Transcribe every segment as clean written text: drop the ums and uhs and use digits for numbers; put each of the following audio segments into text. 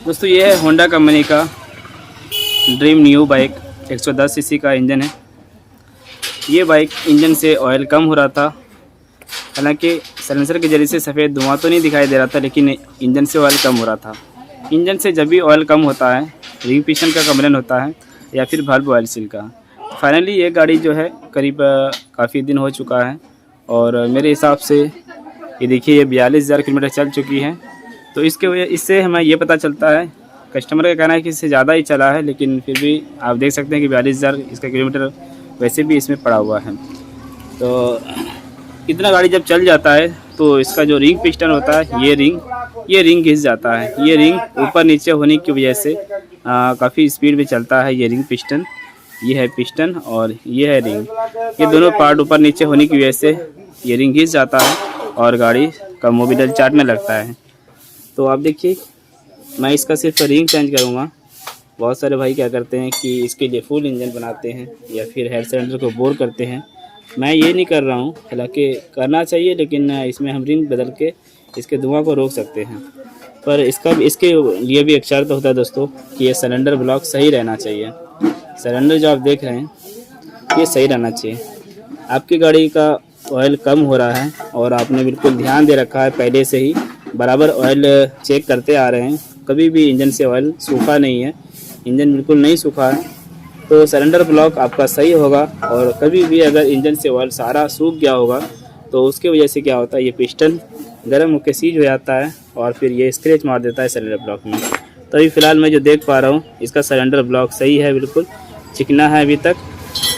दोस्तों ये है होंडा कंपनी का ड्रीम न्यू बाइक। 110 सीसी का इंजन है। ये बाइक इंजन से ऑयल कम हो रहा था। हालांकि साइलेंसर के जरिए से सफ़ेद धुआं तो नहीं दिखाई दे रहा था, लेकिन इंजन से ऑयल कम हो रहा था। इंजन से जब भी ऑयल कम होता है, रिंग पिस्टन का कंप्लेन होता है या फिर वाल्व ऑयल सील का। फाइनली ये गाड़ी जो है करीब काफ़ी दिन हो चुका है और मेरे हिसाब से ये देखिए ये 42,000 किलोमीटर चल चुकी है। तो इससे हमें ये पता चलता है, कस्टमर का कहना है कि इससे ज़्यादा ही चला है, लेकिन फिर भी आप देख सकते हैं कि 42,000 इसका किलोमीटर वैसे भी इसमें पड़ा हुआ है। तो इतना गाड़ी जब चल जाता है तो इसका जो रिंग पिस्टन होता है ये रिंग घिस जाता है। ये रिंग ऊपर नीचे होने की वजह से काफ़ी स्पीड में चलता है। ये रिंग पिस्टन, ये है पिस्टन और ये है रिंग। ये दोनों पार्ट ऊपर नीचे होने की वजह से ये रिंग घिस जाता है और गाड़ी का मोबिल चाटने लगता है। तो आप देखिए, मैं इसका सिर्फ रिंग चेंज करूँगा। बहुत सारे भाई क्या करते हैं कि इसके लिए फुल इंजन बनाते हैं या फिर हेड सिलेंडर को बोर करते हैं। मैं ये नहीं कर रहा हूँ, हालांकि करना चाहिए, लेकिन इसमें हम रिंग बदल के इसके धुआं को रोक सकते हैं। पर इसके लिए भी एक शर्त होता है दोस्तों कि ये सिलेंडर ब्लॉक सही रहना चाहिए। सिलेंडर जो आप देख रहे हैं ये सही रहना चाहिए। आपकी गाड़ी का ऑयल कम हो रहा है और आपने बिल्कुल ध्यान दे रखा है, पहले से ही बराबर ऑयल चेक करते आ रहे हैं। कभी भी इंजन से ऑयल सूखा नहीं है, इंजन बिल्कुल नहीं सूखा है, तो सिलेंडर ब्लॉक आपका सही होगा। और कभी भी अगर इंजन से ऑयल सारा सूख गया होगा तो उसकी वजह से क्या होता है, ये पिस्टन गर्म होकर सीज हो जाता है और फिर ये स्क्रैच मार देता है सिलेंडर ब्लॉक में। तो अभी फ़िलहाल मैं जो देख पा रहा हूँ इसका सिलेंडर ब्लॉक सही है, बिल्कुल चिकना है, अभी तक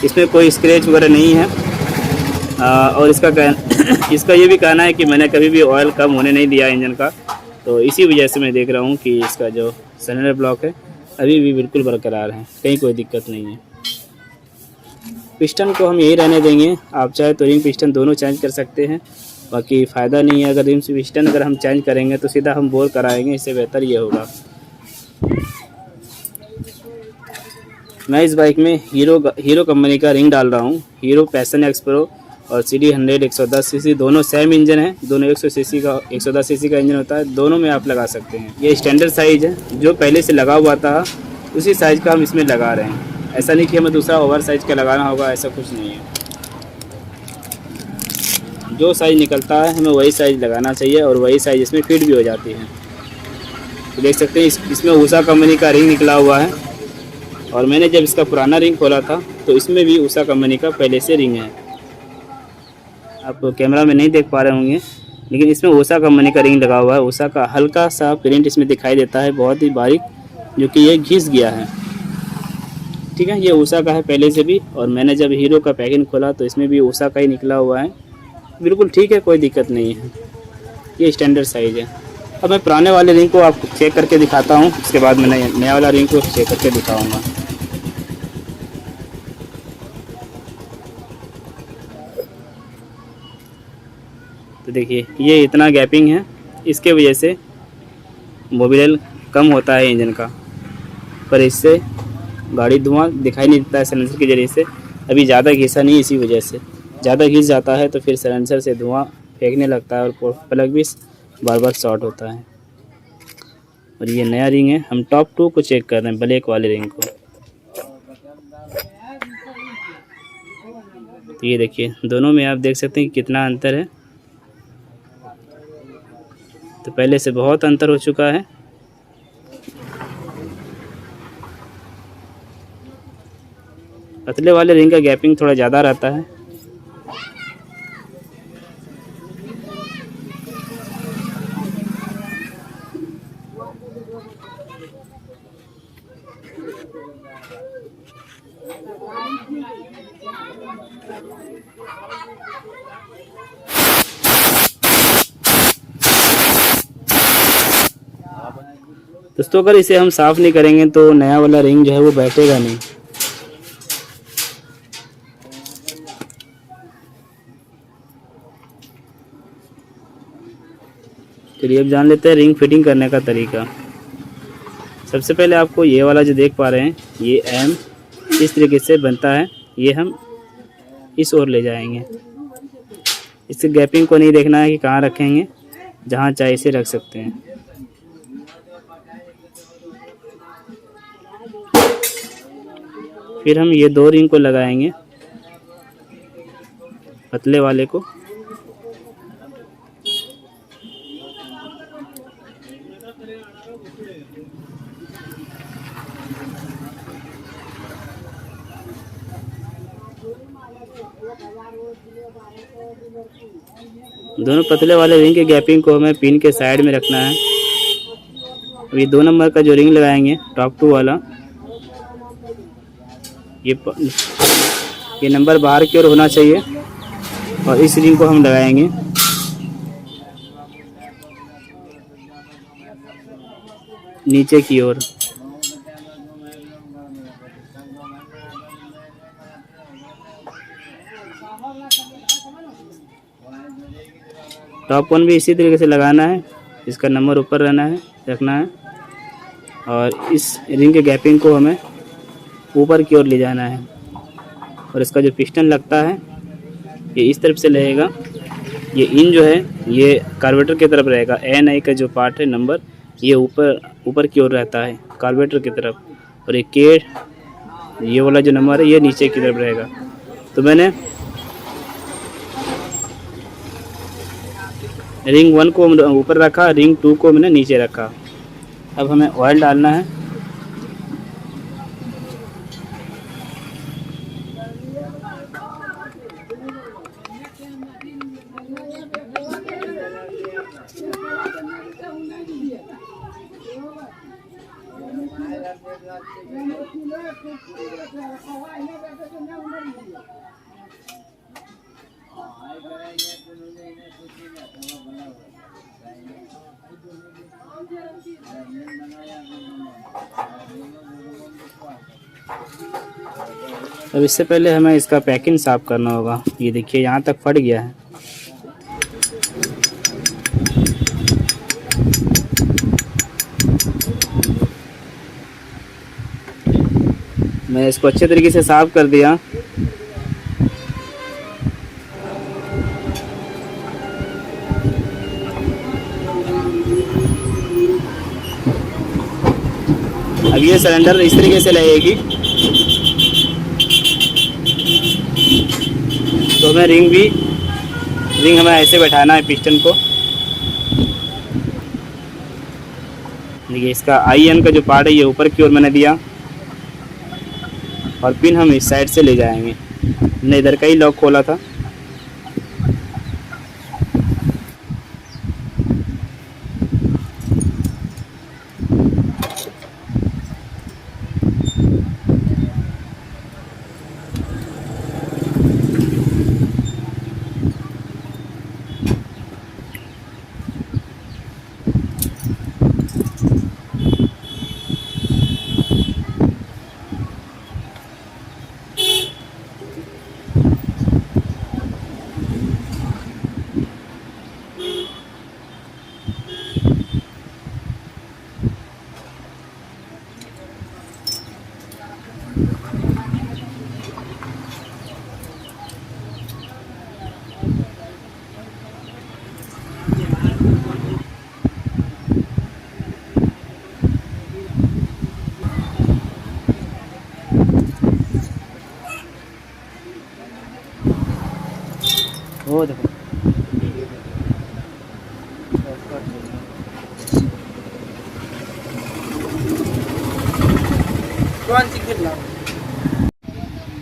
इसमें कोई स्क्रैच वगैरह नहीं है। और इसका ये भी कहना है कि मैंने कभी भी ऑयल कम होने नहीं दिया इंजन का। तो इसी वजह से मैं देख रहा हूँ कि इसका जो सिलेंडर ब्लॉक है अभी भी बिल्कुल बरकरार है, कहीं कोई दिक्कत नहीं है। पिस्टन को हम यही रहने देंगे। आप चाहे तो रिंग पिस्टन दोनों चेंज कर सकते हैं, बाकी फ़ायदा नहीं है। अगर रिंग पिस्टन अगर हम चेंज करेंगे तो सीधा हम बोर कराएंगे, इससे बेहतर ये होगा। मैं इस बाइक में हीरो कंपनी का रिंग डाल रहा हूँ। हीरो पैशन एक्स प्रो और CD 100 110 सीसी दोनों सेम इंजन है। दोनों 110 सीसी का इंजन होता है, दोनों में आप लगा सकते हैं। ये स्टैंडर्ड साइज़ है, जो पहले से लगा हुआ था उसी साइज़ का हम इसमें लगा रहे हैं। ऐसा नहीं कि हमें दूसरा ओवर साइज़ का लगाना होगा, ऐसा कुछ नहीं है। जो साइज़ निकलता है हमें वही साइज़ लगाना चाहिए और वही साइज़ इसमें फिट भी हो जाती है। तो देख सकते हैं इसमें उषा कंपनी का रिंग निकला हुआ है और मैंने जब इसका पुराना रिंग खोला था तो इसमें भी उषा कंपनी का पहले से रिंग है। आप कैमरा में नहीं देख पा रहे होंगे, लेकिन इसमें उषा कंपनी का रिंग लगा हुआ है। उषा का हल्का सा प्रिंट इसमें दिखाई देता है, बहुत ही बारीक, जो कि ये घिस गया है। ठीक है, ये उषा का है पहले से भी। और मैंने जब हीरो का पैकिंग खोला तो इसमें भी उषा का ही निकला हुआ है। बिल्कुल ठीक है, कोई दिक्कत नहीं है, ये स्टैंडर्ड साइज़ है। अब मैं पुराने वाले रिंग को आपको चेक करके दिखाता हूँ, उसके बाद मैं नया वाला रिंग को चेक करके दिखाऊँगा। तो देखिए ये इतना गैपिंग है, इसके वजह से मोबिल कम होता है इंजन का, पर इससे गाड़ी धुआं दिखाई नहीं देता है सिलेंसर के जरिए से। अभी ज़्यादा घिसा नहीं, इसी वजह से ज़्यादा घिस जाता है तो फिर सिलेंसर से धुआं फेंकने लगता है और प्लग भी बार बार शॉर्ट होता है। और ये नया रिंग है, हम टॉप 2 को चेक कर रहे हैं, ब्लैक वाले रिंग को। तो ये देखिए दोनों में आप देख सकते हैं कि कितना अंतर है। तो पहले से बहुत अंतर हो चुका है। पतले वाले रिंग का गैपिंग थोड़ा ज़्यादा रहता है। दोस्तों अगर इसे हम साफ़ नहीं करेंगे तो नया वाला रिंग जो है वो बैठेगा नहीं। चलिए अब जान लेते हैं रिंग फिटिंग करने का तरीका। सबसे पहले आपको ये वाला जो देख पा रहे हैं, ये एम इस तरीके से बनता है। ये हम इस ओर ले जाएंगे। इससे गैपिंग को नहीं देखना है कि कहाँ रखेंगे, जहाँ चाहे इसे रख सकते हैं। फिर हम ये 2 रिंग को लगाएंगे, पतले वाले को। दोनों पतले वाले रिंग के गैपिंग को हमें पिन के साइड में रखना है। अब ये 2 नंबर का जो रिंग लगाएंगे टॉप 2 वाला, ये नंबर बाहर की ओर होना चाहिए और इस रिंग को हम लगाएंगे। नीचे की ओर। टॉप 1 भी इसी तरीके से लगाना है, इसका नंबर ऊपर रखना है और इस रिंग के गैपिंग को हमें ऊपर की ओर ले जाना है। और इसका जो पिस्टन लगता है ये इस तरफ से रहेगा। ये इन जो है ये कार्बोरेटर की तरफ रहेगा। एन आई का जो पार्ट है नंबर, ये ऊपर की ओर रहता है कार्बोरेटर की तरफ, और ये वाला जो नंबर है ये नीचे की तरफ रहेगा। तो मैंने रिंग 1 को ऊपर रखा, रिंग 2 को मैंने नीचे रखा। अब हमें ऑयल डालना है। अब इससे पहले हमें इसका पैकिंग साफ करना होगा। ये देखिए यहाँ तक फट गया है। मैं इसको अच्छे तरीके से साफ कर दिया। अब ये सिलेंडर इस तरीके से लगेगी। तो हमें रिंग हमें ऐसे बैठाना है पिस्टन को। देखिए इसका IN का जो पार्ट है ये ऊपर की ओर मैंने दिया और पिन हम इस साइड से ले जाएंगे। हमने इधर का ही लॉक खोला था। वो देखो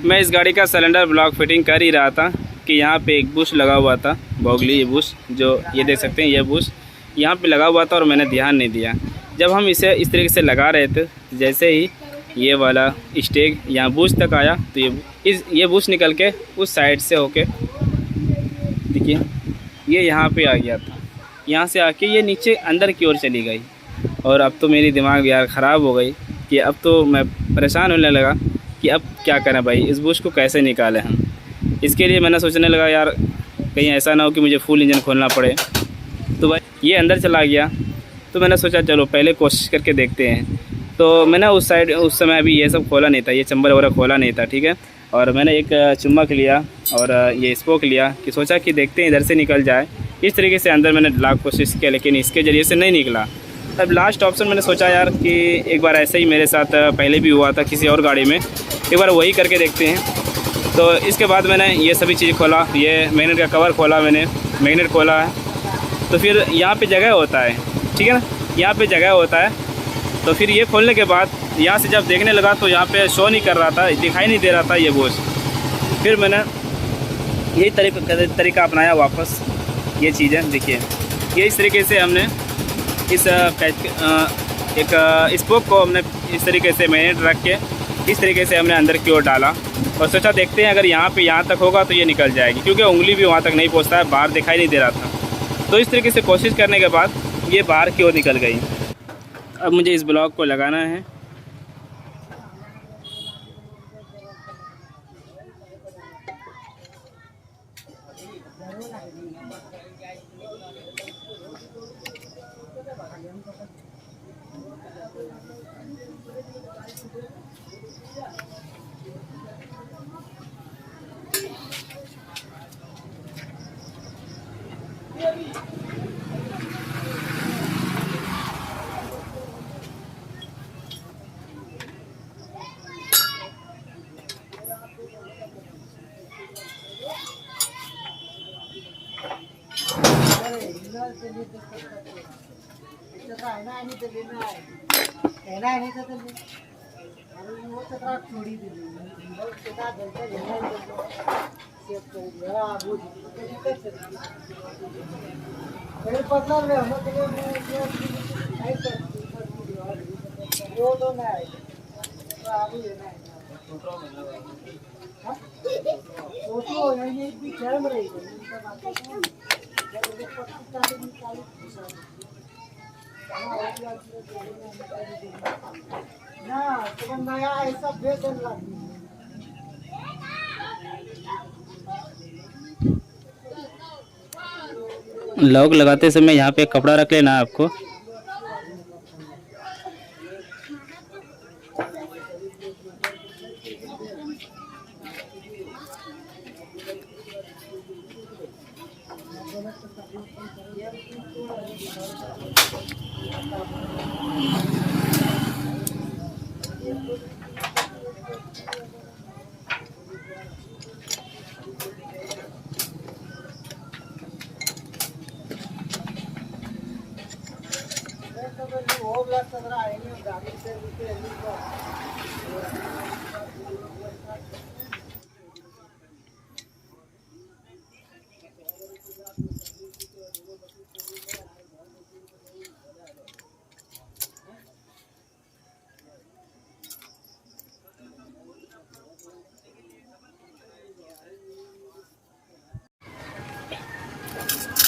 मैं इस गाड़ी का सिलेंडर ब्लॉक फिटिंग कर ही रहा था कि यहाँ पे एक बुश लगा हुआ था, बॉगली ये बुश जो ये देख सकते हैं, ये बुश यहाँ पे लगा हुआ था और मैंने ध्यान नहीं दिया। जब हम इसे इस तरीके से लगा रहे थे, जैसे ही ये वाला स्टेक यहाँ बुश तक आया तो ये बुश निकल के उस साइड से होके देखिए ये यहाँ पे आ गया था। यहाँ से आके ये नीचे अंदर की ओर चली गई और अब तो मेरी दिमाग यार ख़राब हो गई कि अब तो मैं परेशान होने लगा कि अब क्या करें भाई, इस बुश को कैसे निकालें हम। इसके लिए मैंने सोचने लगा यार कहीं ऐसा ना हो कि मुझे फुल इंजन खोलना पड़े। तो भाई ये अंदर चला गया तो मैंने सोचा चलो पहले कोशिश करके देखते हैं। तो मैंने उस समय अभी ये सब खोला नहीं था, ये चंबर वगैरह खोला नहीं था, ठीक है। और मैंने एक चुम्बक लिया और ये स्पोक लिया कि सोचा कि देखते हैं इधर से निकल जाए। इस तरीके से अंदर मैंने लाख कोशिश किया लेकिन इसके ज़रिए से नहीं निकला। अब लास्ट ऑप्शन मैंने सोचा यार कि एक बार ऐसे ही मेरे साथ पहले भी हुआ था किसी और गाड़ी में, एक बार वही करके देखते हैं। तो इसके बाद मैंने ये सभी चीज़ खोला, ये मैग्नेट का कवर खोला, मैंने मैग्नेट खोला है। तो फिर यहाँ पे जगह होता है, ठीक है ना, यहाँ पे जगह होता है। तो फिर ये खोलने के बाद यहाँ से जब देखने लगा तो यहाँ पे शो नहीं कर रहा था, दिखाई नहीं दे रहा था ये बोझ। फिर मैंने यही तरीका अपनाया वापस। ये चीज़ें देखिए, ये इस तरीके से हमने इस एक स्पोक को हमने इस तरीके से मैग्नेट रख के इस तरीके से हमने अंदर की ओर डाला और सोचा देखते हैं अगर यहाँ तक होगा तो ये निकल जाएगी, क्योंकि उंगली भी वहाँ तक नहीं पहुँचता है, बाहर दिखाई नहीं दे रहा था। तो इस तरीके से कोशिश करने के बाद ये बाहर की ओर निकल गई। अब मुझे इस ब्लॉक को लगाना है। लॉक लगाते समय यहाँ पे कपड़ा रख लेना है आपको।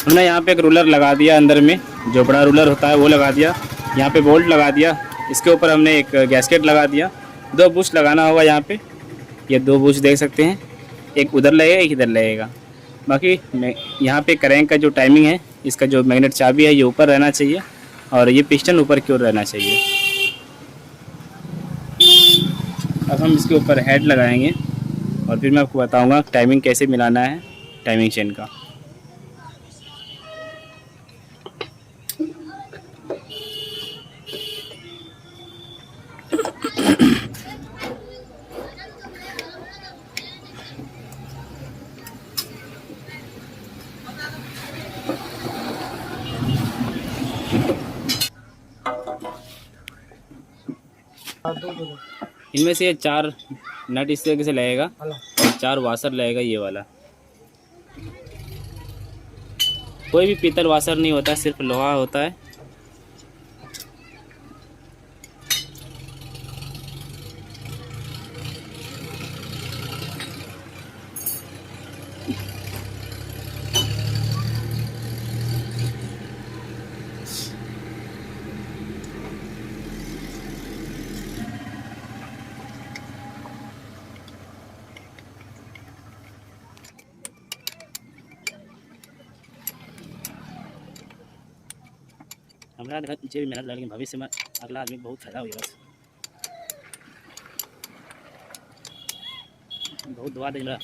हमने यहाँ पे एक रूलर लगा दिया, अंदर में जो बड़ा रूलर होता है वो लगा दिया। यहाँ पे बोल्ट लगा दिया, इसके ऊपर हमने एक गैस्केट लगा दिया। 2 बुश लगाना होगा यहाँ पे, ये 2 बुश देख सकते हैं, एक उधर लगेगा एक इधर लगेगा। बाकी यहाँ पे क्रैंक का जो टाइमिंग है, इसका जो मैग्नेट चाबी है ये ऊपर रहना चाहिए और ये पिस्टन ऊपर की ओर रहना चाहिए। अब हम इसके ऊपर हेड लगाएंगे और फिर मैं आपको बताऊँगा टाइमिंग कैसे मिलाना है टाइमिंग चेन का। इनमें से 4 नट इस तरीके से लगेगा और 4 वाशर लगेगा ये वाला। कोई भी पीतल वाशर नहीं होता, सिर्फ लोहा होता है। हमारा नीचे भी मेहनत लगा, लेकिन भविष्य में अगला आदमी बहुत फायदा होगा। बहुत दुआ दे मेरा।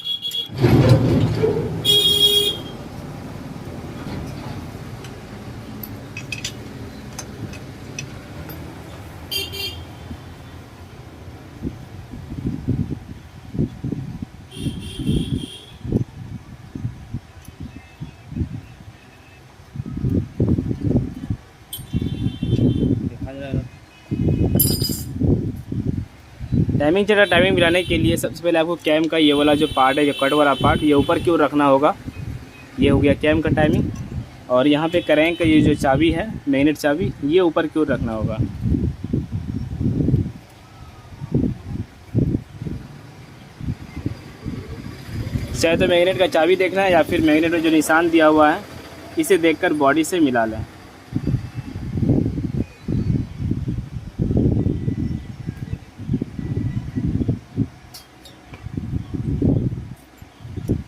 टाइमिंग चेन का टाइमिंग मिलाने के लिए सबसे पहले आपको कैम का ये वाला जो पार्ट है, जो कट वाला पार्ट, ये ऊपर की ओर रखना होगा। ये हो गया कैम का टाइमिंग। और यहाँ पे क्रैंक का ये जो चाबी है, मैग्नेट चाबी, ये ऊपर की ओर रखना होगा। चाहे तो मैग्नेट का चाबी देखना है या फिर मैग्नेट में जो निशान दिया हुआ है इसे देखकर बॉडी से मिला लें।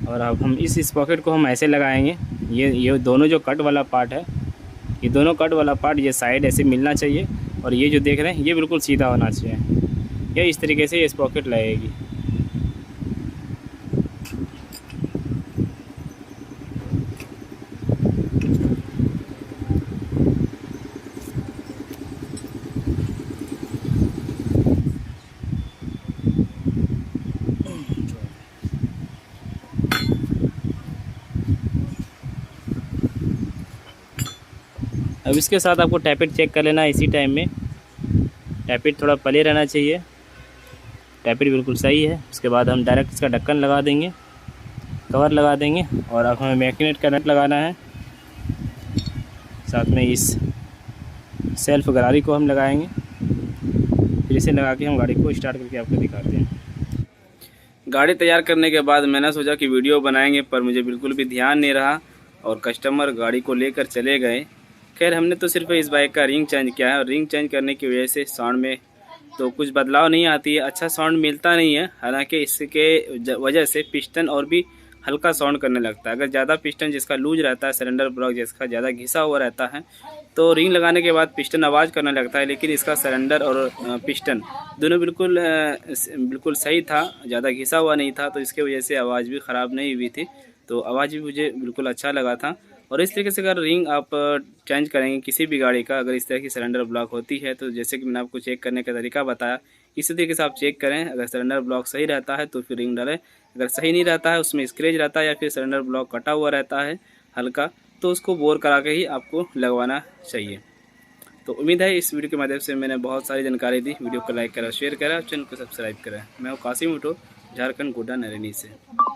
और अब हम इस पॉकेट को हम ऐसे लगाएंगे। ये दोनों जो कट वाला पार्ट है, ये दोनों कट वाला पार्ट ये साइड ऐसे मिलना चाहिए। और ये जो देख रहे हैं ये बिल्कुल सीधा होना चाहिए। ये इस तरीके से इस पॉकेट लगेगी। अब इसके साथ आपको टैपिट चेक कर लेना है। इसी टाइम में टैपिट थोड़ा पले रहना चाहिए। टैपिट बिल्कुल सही है। उसके बाद हम डायरेक्ट इसका ढक्कन लगा देंगे, कवर लगा देंगे। और अब हमें मैग्नेट का नट लगाना है। साथ में इस सेल्फ गरारी को हम लगाएंगे। फिर इसे लगा के हम गाड़ी को स्टार्ट करके आपको दिखाते हैं। गाड़ी तैयार करने के बाद मैंने सोचा कि वीडियो बनाएंगे, पर मुझे बिल्कुल भी ध्यान नहीं रहा और कस्टमर गाड़ी को लेकर चले गए। खैर, हमने तो सिर्फ इस बाइक का रिंग चेंज किया है और रिंग चेंज करने की वजह से साउंड में तो कुछ बदलाव नहीं आती है, अच्छा साउंड मिलता नहीं है। हालांकि इसके वजह से पिस्टन और भी हल्का साउंड करने लगता है। अगर ज़्यादा पिस्टन जिसका लूज रहता है, सिलेंडर ब्लॉक जिसका ज़्यादा घिसा हुआ रहता है, तो रिंग लगाने के बाद पिस्टन आवाज़ करने लगता है। लेकिन इसका सिलेंडर और पिस्टन दोनों बिल्कुल सही था, ज़्यादा घिसा हुआ नहीं था, तो इसके वजह से आवाज़ भी ख़राब नहीं हुई थी। तो आवाज़ भी मुझे बिल्कुल अच्छा लगा था। और इस तरीके से अगर रिंग आप चेंज करेंगे किसी भी गाड़ी का, अगर इस तरह की सिलेंडर ब्लॉक होती है, तो जैसे कि मैंने आपको चेक करने का तरीका बताया, इसी तरीके से आप चेक करें। अगर सिलेंडर ब्लॉक सही रहता है तो फिर रिंग डालें। अगर सही नहीं रहता है, उसमें स्क्रैच रहता है या फिर सिलेंडर ब्लॉक कटा हुआ रहता है हल्का, तो उसको बोर करा के ही आपको लगवाना चाहिए। तो उम्मीद है इस वीडियो के माध्यम से मैंने बहुत सारी जानकारी दी। वीडियो को लाइक करा, शेयर करा, चैनल को सब्सक्राइब करा। मैं हूँ कासिम उठो, झारखंड गोड्डा नरैनी से।